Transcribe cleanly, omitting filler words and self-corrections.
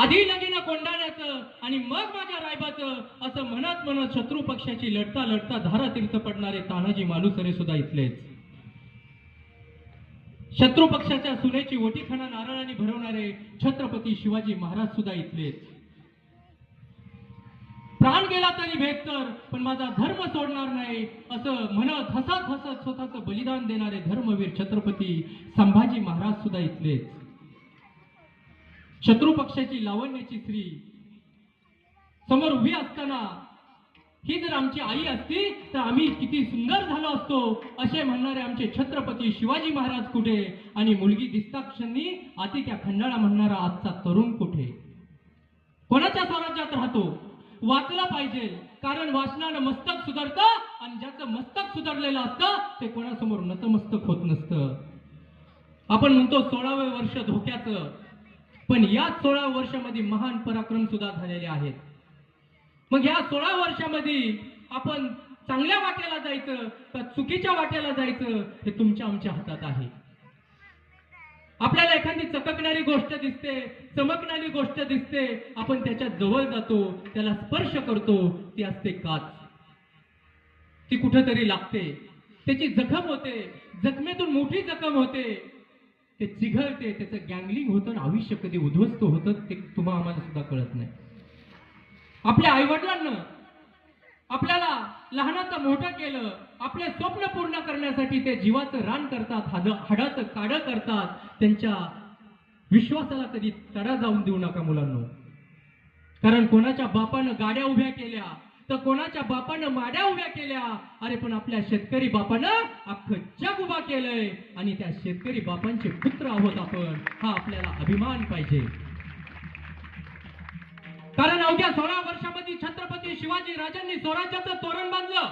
आधी लगीन कोंडाण्याचं आणि मग माझ्या रायबाचं असं म्हणत म्हणत शत्रू पक्षाची लढता लढता धारा तीर्थ पडणारे तानाजी मालुसरे सुद्धा इथलेच. शत्रू पक्षाच्या सुनेची ओटीखाना नारळाने भरवणारे छत्रपती शिवाजी महाराज सुद्धा इथलेच. प्राण गेला तरी भेटकर पण माझा धर्म सोडणार नाही असं म्हणत हसत हसत स्वतःचं बलिदान देणारे धर्मवीर छत्रपती संभाजी महाराज सुद्धा इथलेच. शत्रू पक्षाची लावण्याची स्त्री समोर उभी असताना ही जर आमची आई असती तर आम्ही किती सुंदर झालो असतो असे म्हणणारे आमचे छत्रपती शिवाजी महाराज कुठे आणि मुलगी दिसताक्षणी आती त्या खंडाळा म्हणणारा आजचा तरुण कुठे. कोणाच्या स्वराज्यात राहतो. वाचला पाहिजे कारण वाचनानं मस्तक सुधारतं आणि ज्याचं मस्तक सुधारलेलं असतं ते कोणासमोर नतमस्तक होत नसतं. आपण म्हणतो 16वे वर्ष धोक्याचं पण या 16 वर्षामध्ये महान पराक्रम सुद्धा झालेले आहेत. मग या 16 वर्षामध्ये आपण चांगल्या वाटेला जायचं तर चुकीच्या वाटेला जायचं हे तुमच्या आमच्या हातात आहे. आपल्याला एखादी चककणारी गोष्ट दिसते चमकणारी गोष्ट दिसते आपण त्याच्या जवळ जातो त्याला स्पर्श करतो ती असते काच. ती कुठेतरी लागते त्याची जखम होते जखमेतून मोठी जखम होते ते चिघळते त्याचं गँगलिंग होतं आणि आयुष्य कधी उद्ध्वस्त होतं ते तुम्हाला आम्हाला सुद्धा कळत नाही. आपल्या आईवडिलांना आपल्याला लहानाचं मोठं केलं आपले स्वप्न पूर्ण करण्यासाठी ते जीवाचं रान करतात हाडाचं काढं करतात. त्यांच्या विश्वासाला कधी तडा जाऊन देऊ नका मुलांनो. कारण कोणाच्या बापानं गाड्या उभ्या केल्या तर कोणाच्या बापानं माड्या उभ्या केल्या. अरे पण आपल्या शेतकरी बापानं अख्खं जग उभा केलंय आणि त्या शेतकरी बापांचे पुत्र आहोत आपण हा आपल्याला अभिमान पाहिजे. कारण अवघ्या 16 वर्षामध्ये छत्रपती शिवाजी राजांनी स्वराज्याचं तोरण बांधलं.